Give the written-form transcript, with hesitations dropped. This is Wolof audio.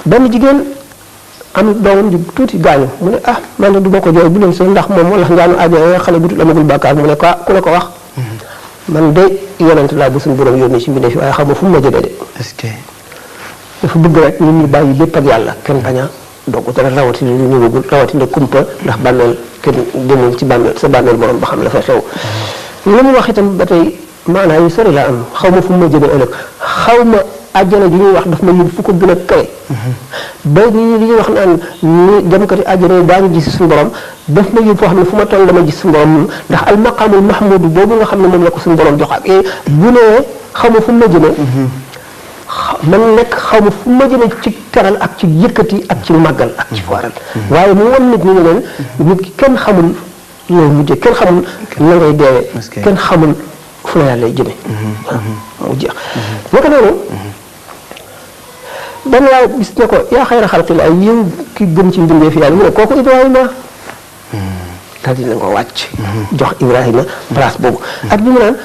benn jigéen am doomam ju tuuti gaañu mu ne man de du ma ko jooy bu leen seen ndax moom wala njaanu àjjana xale bu tudd amagul bàkkaar mu ne ko ku la ko wax man de yonent laa bu suñu borom yónni ci mbindeef waaye xam nga fu mu ma jëlee de. est-ce que. dafa bëgg rek nit ñi bàyyi lépp ak yàlla kenn bañ a doog dara rawatina lu ñëwagul rawatina kumpa ndax bàmmeel kenn demul ci bàmmeel sa bàmmeel borom ba xam la fa xew. li mu wax itam ba tey maanaam yu sori laa am xaw ma fu mu ma jëlee ëllëg xaw ma àjjana ji ñuy wax daf ma yóbbu fu ko gën a kawe. ba li ñuy wax naan ñi demkati àjjana yi daañu gis suñu borom daf ma yóbbu foo xam ne fu ma toll dama gis suñu borom ndax al maqaamul mahmud boobu nga xam ne moom la ko suñu borom jox ak bu nee xaw ma fu mu ma jëlee. man nekk xaw ma fu ma jëlee ci teral ak ci yëkkati ak ci màggal ak ci fooral. waaye mu wan nit ñi ne leen nit ki kenn xamul loolu mujjee kenn xamul la ngay deewee. kenn xamul fu la yàlla lay jëmee. waaw mu jeex. naka noonu. benn waaye gis ne ko yaa xayra xalqillah yow ki gën ci mbindeef yàlla mu ne kooku Ibrahima. daal di leen ko wàcc. jox Ibrahima place boobu. ak bi mu naan